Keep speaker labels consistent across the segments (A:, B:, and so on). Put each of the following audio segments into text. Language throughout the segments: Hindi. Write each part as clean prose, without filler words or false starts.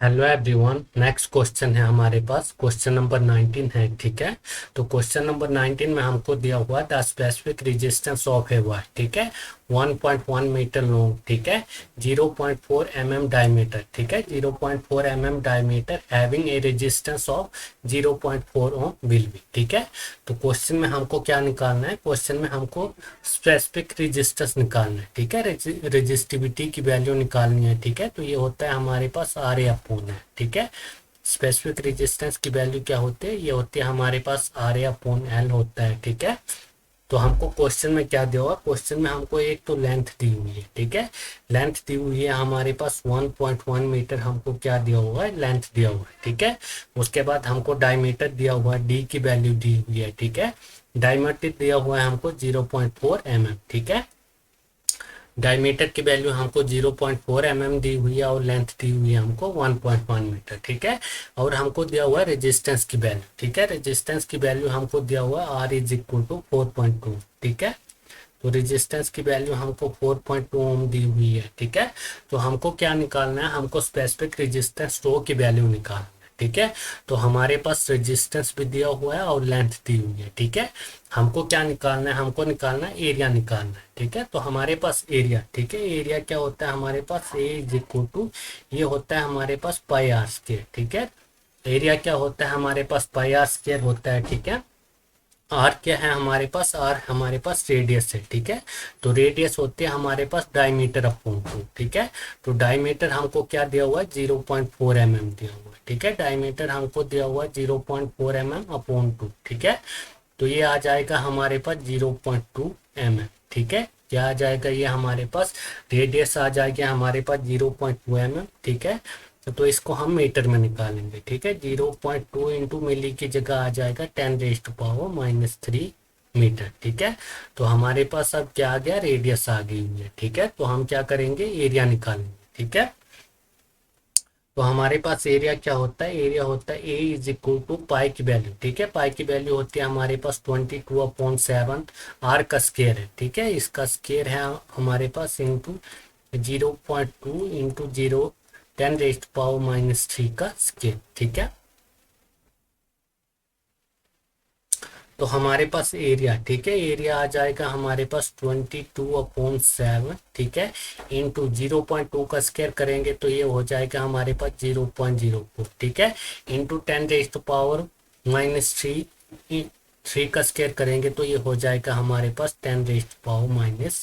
A: Hello everyone. नेक्स्ट क्वेश्चन है हमारे पास, क्वेश्चन नंबर 19 है। ठीक है, तो क्वेश्चन नंबर 19 में हमको दिया हुआ the specific resistance of a wire. ठीक है, 1.1 मीटर लॉन्ग। ठीक है, 0.4 mm डायमीटर। ठीक है, 0.4 mm diameter having a resistance of 0.4 ohm will be. ठीक है, तो क्वेश्चन में हमको क्या निकालना है? क्वेश्चन में हमको स्पेसिफिक रेजिस्टेंस निकालना है। ठीक है, रेजिस्टिविटी की वैल्यू निकालनी है। ठीक है, तो ये होता है हमारे पास आर ए अपॉन है। ठीक है, स्पेसिफिक रेजिस्टेंस की वैल्यू क्या होती है? ये होती है हमारे पास आर ए अपॉन एल होता है। ठीक है, तो हमको क्वेश्चन में क्या दिया हुआ? क्वेश्चन में हमको एक तो लेंथ दी हुई है। ठीक है, लेंथ दी हुई है हमारे पास 1.1 मीटर। हमको क्या दिया हुआ है? लेंथ दिया हुआ है। ठीक है, उसके बाद हमको डायमीटर दिया हुआ है, डी की वैल्यू दी हुई है। ठीक है, डायमीटर दिया हुआ है हमको 0.4 mm। ठीक है, डायमीटर की वैल्यू हमको 0.4 mm दी हुई है और लेंथ दी हुई है हमको 1.1 मीटर। ठीक है, और हमको दिया हुआ है रेजिस्टेंस की वैल्यू। ठीक है, रेजिस्टेंस की वैल्यू हमको दिया हुआ है आर इज इक्वल टू 4.2। ठीक है, तो रेजिस्टेंस की वैल्यू हमको 4.2 ओम दी हुई है। ठीक है, तो हमको क्या निकालना है? हमको स्पेसिफिक रेजिस्टेंस रो की वैल्यू निकालना है। ठीक है, तो हमारे पास रेजिस्टेंस भी दिया हुआ है और लेंथ दी हुई है। ठीक है, हमको क्या निकालना है? हमको निकालना है एरिया निकालना है। ठीक है, तो हमारे पास एरिया, ठीक है, एरिया क्या होता है हमारे पास? ए इज इक्वल टू, ये होता है हमारे पास पाई आर स्क्वायर। ठीक है, एरिया क्या होता है हमारे पास? पाई आर स्क्वायर होता है। ठीक है, आर क्या है हमारे पास? आर हमारे पास रेडियस है। ठीक है, तो रेडियस होती है हमारे पास डायमीटर अपॉन 2। ठीक है, तो डायमीटर हमको क्या दिया हुआ है? 0.4 mm दिया हुआ है। ठीक है, डायमीटर हमको दिया हुआ है 0.4 mm अपॉन 2। ठीक है, तो ये आ जाएगा हमारे पास 0.2 mm। ठीक है, क्या आ जाएगा? ये हमारे पास रेडियस आ जाएगा हमारे पास 0.2 mm। ठीक है, तो इसको हम मीटर में निकालेंगे। ठीक है, 0.2 इंटू मिली की जगह आ जाएगा 10⁻³ मीटर। ठीक है, तो हमारे पास अब क्या आ गया? रेडियस आ गई हुई है। ठीक है, तो हम क्या करेंगे? एरिया निकालेंगे। ठीक है, तो हमारे पास एरिया क्या होता है? एरिया होता है ए इज इक्वल टू पाई की वैल्यू। ठीक है, पाई की वैल्यू होती है हमारे पास 22/7। आर का स्केयर है। ठीक है, इसका स्केयर है हमारे पास इंटू 0.2 इंटू 10⁻³ का स्केयर। ठीक है, तो हमारे पास एरिया, ठीक है, एरिया आ जाएगा हमारे पास 22/7। ठीक है, इंटू 0.2 का स्केयर करेंगे तो ये हो जाएगा हमारे पास 0.04। ठीक है, इंटू 10⁻³ 3 का स्केयर करेंगे तो ये हो जाएगा हमारे पास 10⁻⁶।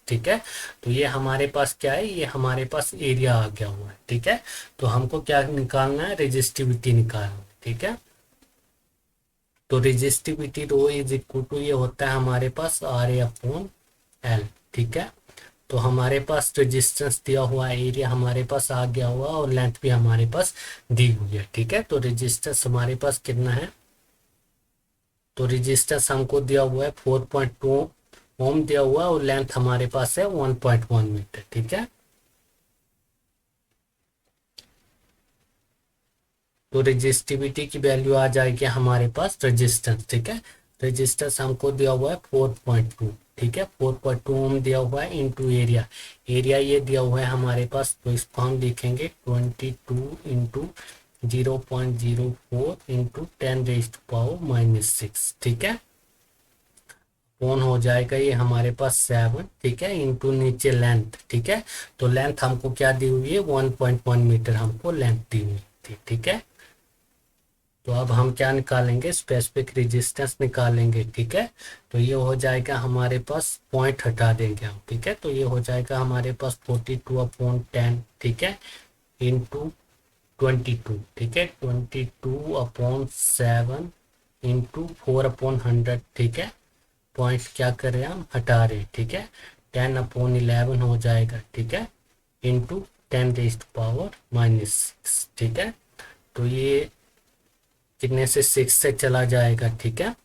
A: ठीक है, तो ये हमारे पास क्या है? ये हमारे पास एरिया आ गया हुआ है। ठीक है, तो हमको क्या निकालना है? रेजिस्टिविटी निकालना है। ठीक है, तो resistivity rho is equal to, ये होता है हमारे पास आर ए अपॉन एल। ठीक है, तो हमारे पास रेजिस्टेंस दिया हुआ है, एरिया हमारे पास आ गया हुआ और लेंथ भी हमारे पास दी हुई है। ठीक है, तो रेजिस्टेंस हमारे पास कितना है? तो रेजिस्टेंस हमको दिया हुआ है 4.2 ओम दिया हुआ है और लेंथ हमारे पास है 1.1 मीटर। ठीक है, तो रेजिस्टिविटी की वैल्यू आ जाएगी हमारे पास रेजिस्टेंस। ठीक है, रेजिस्टेंस हमको दिया हुआ है 4.2। ठीक है, 4.2 ओम दिया हुआ है इंटू एरिया, एरिया ये दिया हुआ है हमारे पास, तो इसको हम लिखेंगे 22 इंटू 0.04 इंटू 10⁻⁻⁶। ठीक है, कौन हो जाएगा ये हमारे पास 7। ठीक है, इंटू नीचे लेंथ। ठीक है, तो लेंथ हमको क्या दी हुई है? 1.1 मीटर हमको लेंथ दी हुई थी। ठीक है, तो अब हम क्या निकालेंगे? स्पेसिफिक रेजिस्टेंस निकालेंगे। ठीक है, तो ये हो जाएगा हमारे पास, पॉइंट हटा देंगे हम। ठीक है, तो ये हो जाएगा हमारे पास 42/10। ठीक है, इंटू 22। ठीक है, 22/7 इंटू 4/100। ठीक है, पॉइंट क्या कर रहे हैं हम? हटा रहे हैं। ठीक है, 10/11 हो जाएगा। ठीक है, इंटू 10⁻⁻⁶। ठीक है, तो ये कितने से? 6 से चला जाएगा। ठीक है,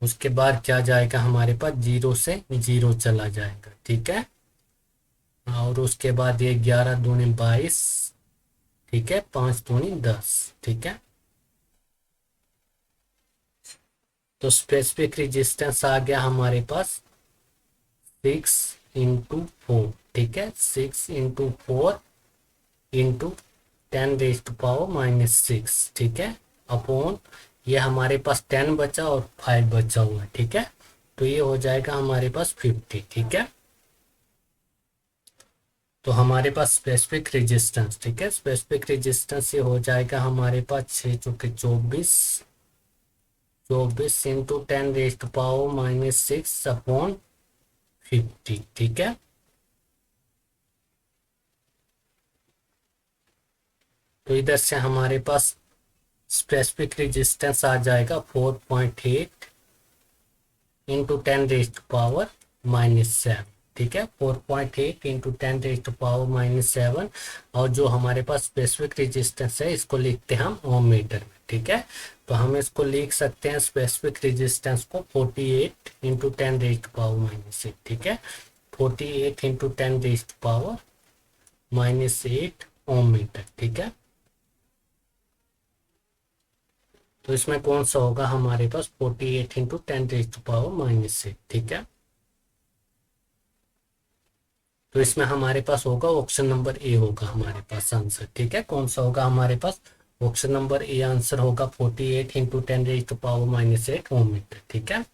A: उसके बाद क्या जाएगा हमारे पास? 0 से 0 चला जाएगा। ठीक है, और उसके बाद ये 11×2 = 22। ठीक है, 5×2 = 10। ठीक है, तो स्पेसिफिक रेजिस्टेंस आ गया हमारे पास 6 इंटू 4। ठीक है, 6 इंटू 4 इंटू 10⁻⁻⁶, ठीक है, अपॉन ये हमारे पास 10 बचा और 5 बचा हुआ है, ठीक है, तो ये हो जाएगा हमारे पास 50, ठीक है। तो हमारे पास स्पेसिफिक रेजिस्टेंस, ठीक है, स्पेसिफिक रेजिस्टेंस ये हो जाएगा हमारे पास 6 चौके 24, 24 इंटू 10⁻⁻⁶ अपॉन 50, ठीक है। तो इधर से हमारे पास स्पेसिफिक रेजिस्टेंस आ जाएगा 4.8 इंटू 10⁻⁻⁷, ठीक है, 4.8 इंटू 10⁻⁻⁷। और जो हमारे पास स्पेसिफिक रेजिस्टेंस है इसको लिखते हैं हम ओम मीटर में, ठीक है। तो हम इसको लिख सकते हैं स्पेसिफिक रेजिस्टेंस को 48 इंटू 10⁻⁻⁸, ठीक है, 48 इंटू 10⁻⁻8 ओम मीटर, ठीक है। तो इसमें कौन सा होगा हमारे पास 48 इंटू 10⁻⁻⁸, ठीक है। तो इसमें हमारे पास होगा ऑप्शन नंबर ए होगा हमारे पास आंसर, ठीक है। कौन सा होगा हमारे पास ऑप्शन नंबर ए आंसर होगा 48 इंटू 10⁻⁸ ओम मीटर, ठीक है।